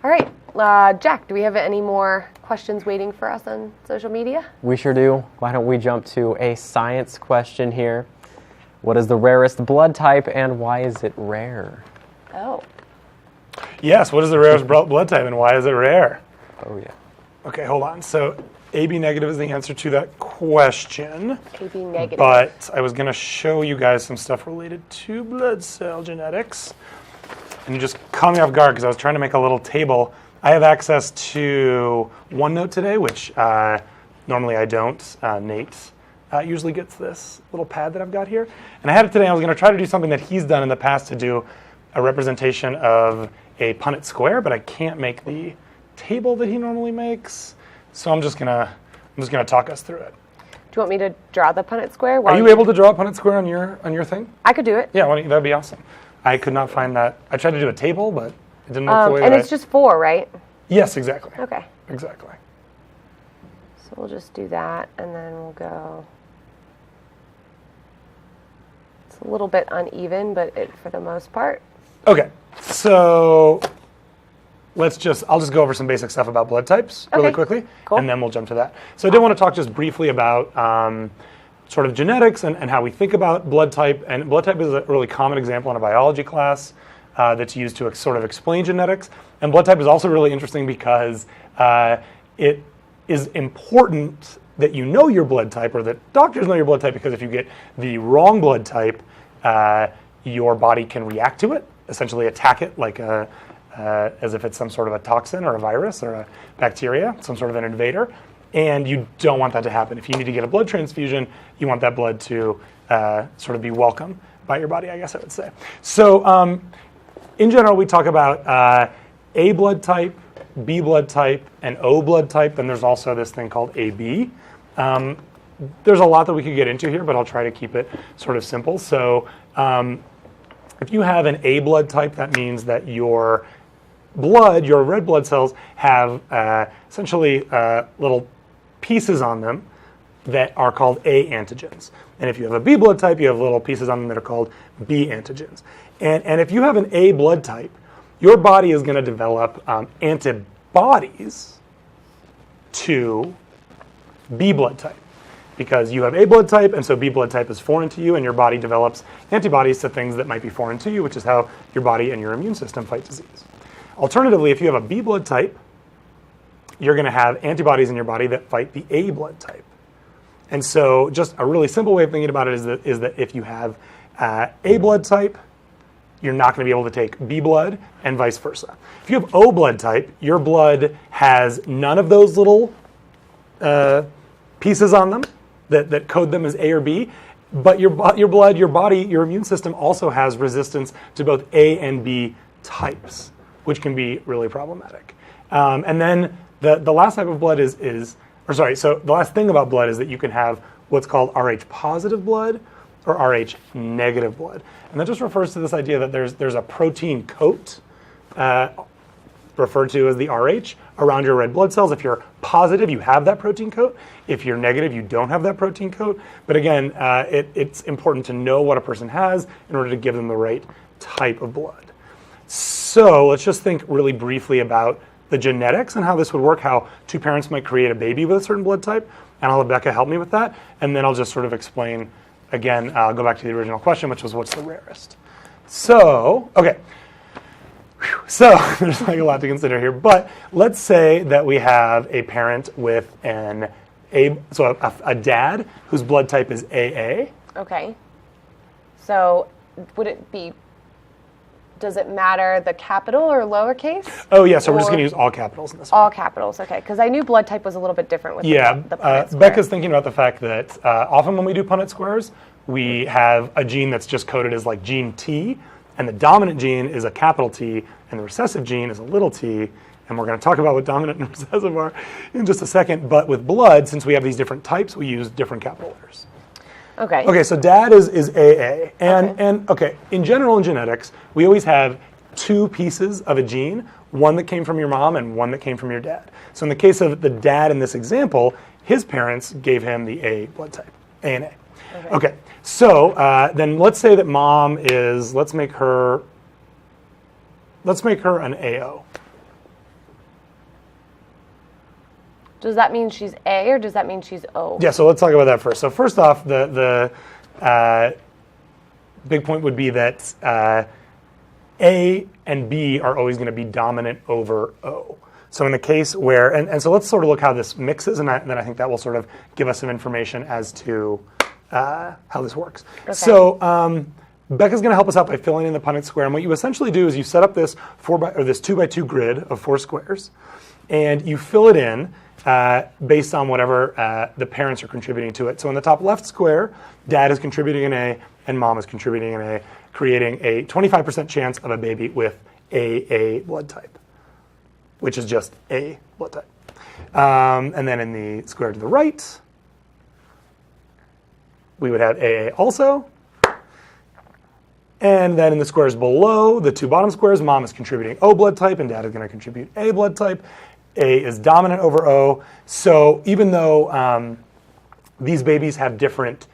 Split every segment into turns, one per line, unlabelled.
All right, Jack, do we have any more questions waiting for us on social media?
We sure do. Why don't we jump to a science question here? What is the rarest blood type and why is it rare?
Oh.
Yes, what is the rarest blood type and why is it rare?
Oh, yeah.
Okay, hold on. So AB negative is the answer to that question.
AB negative.
But I was going to show you guys some stuff related to blood cell genetics. And you just caught me off guard because I was trying to make a little table. I have access to OneNote today, which normally I don't. Nate usually gets this little pad that I've got here. And I had it today. I was going to try to do something that he's done in the past to do a representation of a Punnett square, but I can't make the table that he normally makes. So I'm just gonna talk us through it.
Do you want me to draw the Punnett square?
Are you able to draw a Punnett square on your thing?
I could do it.
Yeah, that'd be awesome. I could not find that. I tried to do a table, but it didn't work the way
and it's just 4, right?
Yes, exactly.
Okay.
Exactly.
So we'll just do that, and then we'll go. It's a little bit uneven, but for the most part.
Okay, so I'll just go over some basic stuff about blood types really quickly,
cool.
And then we'll jump to that. So I did want to talk just briefly about sort of genetics and how we think about blood type. And blood type is a really common example in a biology class that's used to sort of explain genetics. And blood type is also really interesting because it is important that you know your blood type, or that doctors know your blood type, because if you get the wrong blood type, your body can react to it, essentially attack it like as if it's some sort of a toxin or a virus or a bacteria, some sort of an invader. And you don't want that to happen. If you need to get a blood transfusion, you want that blood to sort of be welcome by your body, I guess I would say. So in general, we talk about A blood type, B blood type, and O blood type. Then there's also this thing called AB. There's a lot that we could get into here, but I'll try to keep it sort of simple. So if you have an A blood type, that means that your blood, your red blood cells, have essentially little pieces on them that are called A antigens. And if you have a B blood type, you have little pieces on them that are called B antigens. And if you have an A blood type, your body is going to develop antibodies to B blood type, because you have A blood type, and so B blood type is foreign to you, and your body develops antibodies to things that might be foreign to you, which is how your body and your immune system fight disease. Alternatively, if you have a B blood type, you're going to have antibodies in your body that fight the A blood type. And so just a really simple way of thinking about it is that if you have A blood type, you're not going to be able to take B blood, and vice versa. If you have O blood type, your blood has none of those little pieces on them that code them as A or B, but your blood, your body, your immune system also has resistance to both A and B types, which can be really problematic. And then the last type of blood so the last thing about blood is that you can have what's called Rh positive blood or Rh negative blood. And that just refers to this idea that there's a protein coat referred to as the Rh around your red blood cells. If you're positive, you have that protein coat. If you're negative, you don't have that protein coat. But again, it's important to know what a person has in order to give them the right type of blood. So let's just think really briefly about the genetics and how this would work, how two parents might create a baby with a certain blood type. And I'll have Becca help me with that. And then I'll just sort of explain, again, I'll go back to the original question, which was what's the rarest? So, okay. So there's like a lot to consider here. But let's say that we have a parent with a dad whose blood type is AA.
Okay. So does it matter the capital or lowercase?
Oh, yeah, so we're just going to use all capitals in this one.
All capitals, okay. Because I knew blood type was a little bit different with the Punnett square.
Becca's thinking about the fact that often when we do Punnett squares, we have a gene that's just coded as like gene T, and the dominant gene is a capital T, and the recessive gene is a little t, and we're going to talk about what dominant and recessive are in just a second. But with blood, since we have these different types, we use different capital letters.
Okay.
Okay, so dad is AA. And in general in genetics, we always have two pieces of a gene, one that came from your mom and one that came from your dad. So in the case of the dad in this example, his parents gave him the A blood type, A and A. Okay, so then let's say that mom is, let's make her an AO.
Does that mean she's A or does that mean she's O?
Yeah, so let's talk about that first. So first off, the big point would be that A and B are always going to be dominant over O. So in the case where, and so let's sort of look how this mixes, and then I think that will sort of give us some information as to how this works.
Okay.
So Becca's going to help us out by filling in the Punnett square, and what you essentially do is you set up this 2x2 grid of 4 squares, and you fill it in based on whatever the parents are contributing to it. So in the top left square, Dad is contributing an A, and Mom is contributing an A, creating a 25% chance of a baby with AA blood type, which is just A blood type. And then in the square to the right, we would have AA also. And then in the squares below, the 2 bottom squares, Mom is contributing O blood type, and Dad is going to contribute A blood type. A is dominant over O. So even though these babies have different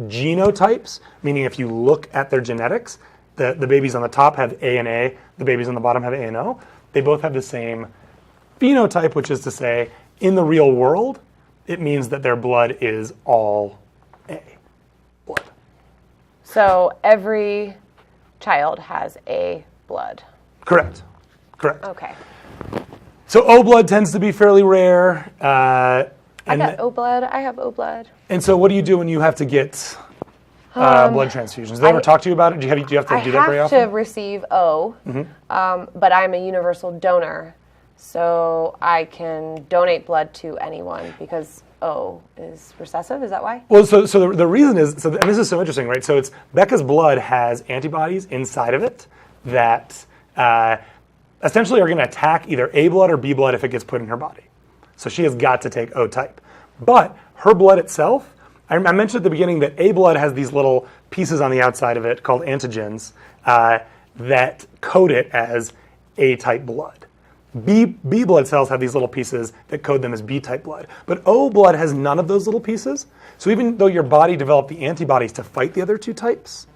genotypes, meaning if you look at their genetics, the babies on the top have A and A, the babies on the bottom have A and O, they both have the same phenotype, which is to say, in the real world, it means that their blood is all A blood.
So every child has A blood.
Correct. Correct.
Okay.
So O blood tends to be fairly rare.
I got O blood. I have O blood.
And so what do you do when you have to get blood transfusions? Did they ever talk to you about it? Do you have to do that very often?
I have to receive O, but I'm a universal donor, so I can donate blood to anyone because O is recessive. Is that why?
Well, so the reason is, and this is so interesting, right? So it's Becca's blood has antibodies inside of it that essentially are going to attack either A blood or B blood if it gets put in her body. So she has got to take O type. But her blood itself, I mentioned at the beginning that A blood has these little pieces on the outside of it called antigens that code it as A type blood. B blood cells have these little pieces that code them as B type blood. But O blood has none of those little pieces. So even though your body developed the antibodies to fight the other 2 types,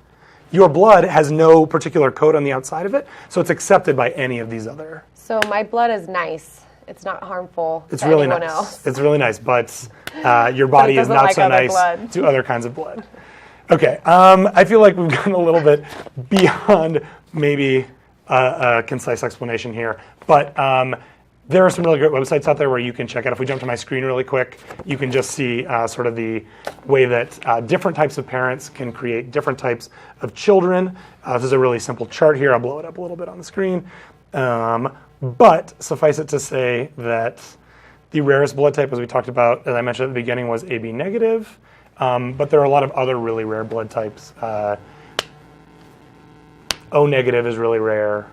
your blood has no particular code on the outside of it, so it's accepted by any of these other.
So my blood is nice. It's not harmul to
really
anyone
nice.
else.
It's really nice, but your body is not
like
so
other
nice
blood.
to other kinds of blood. Okay, I feel like we've gone a little bit beyond maybe a concise explanation here, but there are some really great websites out there where you can check out. If we jump to my screen really quick, you can just see sort of the way that different types of parents can create different types of children. This is a really simple chart here. I'll blow it up a little bit on the screen. But suffice it to say that the rarest blood type, as we talked about, as I mentioned at the beginning, was AB negative. But there are a lot of other really rare blood types. O negative is really rare.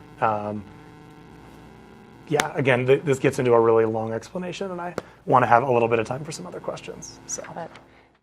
Yeah, again, this gets into a really long explanation, and I want to have a little bit of time for some other questions. So.
Got it.